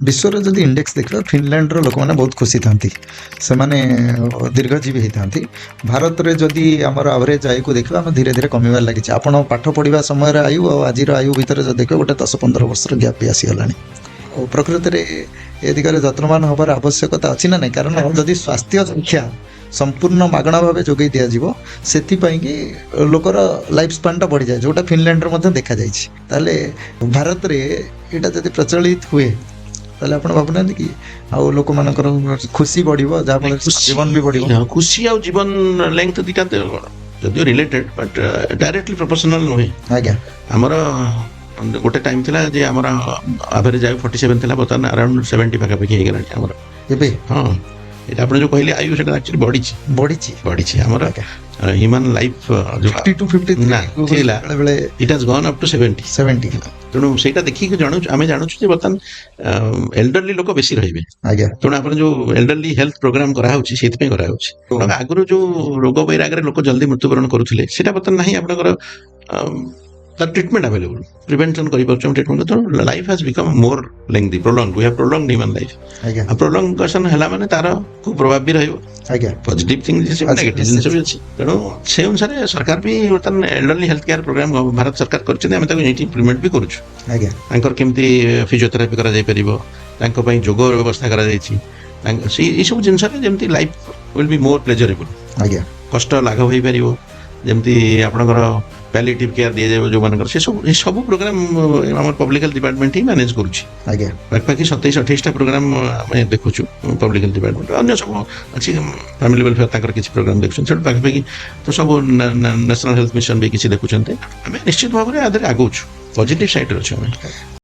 विश्वर जदि इंडेक्स देखा फिनलैंड लोक मैंने बहुत खुशी था से माने दीर्घजीवी होता भारत में जदि आमर एवरेज आयु को देखा आम धीरे धीरे कमिबार लगी आप पाठ पढ़ा समय आयु और आज आयु भितर जो देख गोटे 10-15 वर्ष गैप भी आसीगला प्रकृत में ए दिगरे जत्नवान हबार आवश्यकता अच्छी ना नहीं कारण जदि स्वास्थ्य शिक्षा संपूर्ण मागणा भाव जोगे दिज्व से लोकर लाइफ स्पान टा बढ़ी जाए जोटा फिनलैंड देखा जाए भारत में यहाँ जब प्रचलित हुए ताले आपण भाबुना कि आउ लोक मानकर खुशी बढ़िबो जहाँ फल जीवन भी बढ़िबो खुशी आ जीवन लेंथ दिटा जदियो रिलेटेड बट डायरेक्टली प्रोपोर्शनल नुहे आज्ञा हमर गोटे टाइम थिला जे हमर एवरेज आयु 47 थिला बर्तमान अराउंड 70 पाखा पाखी हे गेलानी हमर एबे हां एटा आपण जो कहले आयु सेटा एक्चुअली बढ़ी छी हमर ह्यूमन लाइफ जो 50 to 53 ना थिला बेले it has gone up to 70 तेणु सेटा देखि जानु आमे जानु जे बर्तमान एल्डरली लोक बेसी रहिबे आज्ञा तेणु आपण जो एल्डरली हेल्थ प्रोग्राम करा होछि सेति पे करा होछि आगुरो जो रोग वैराग रे लोक जल्दी मृत्युवरण करूथिले सेटा बर्तमान नाही आपनकर ट्रीटमेंट अवेलेबल प्रिवेंशन करि परछम ट्रीटमेंट तो life has become more lengthy prolong we have prolonged human life आज्ञा आ प्रोलॉन्गेशन हला माने तार को प्रभाव भी रहइबो आज्ञा पॉजिटिव थिंग जे नेगेटिव जिंस भी अछि तेणु से अनुसार सरकार भी बर्तमान elderly health care programme Bharat सरकार करछन हम ताको इम्प्लीमेंट भी करूछु आज्ञा तांकर केमती फिजियोथेरापी करा जाय परिबो तांको पई जोग व्यवस्था करा जायछि ई सब जिंस रे जेमती life will be more pleasurable आज्ञा कष्ट लाघव होई परिबो जेमती आपनकर पैलिएटिव केयर दिए जाए जो मानकर से सब प्रोग्राम आम पब्लिक हेल्थ डिपार्टमेंट ही मैनेज करुच्ची आज्ञा पाखी 27-28 प्रोग्राम आम देखु पब्लिक हेल्थ डिपार्टमेंट अन्य सब अच्छी फैमिली वेलफेयर तक किसी प्रोग्राम देखुं पाखी तो सब नेशनल हेल्थ मिशन भी किसी देखुं आम निश्चित भाव में आगे आगुचु पॉजिटिव साइड अच्छे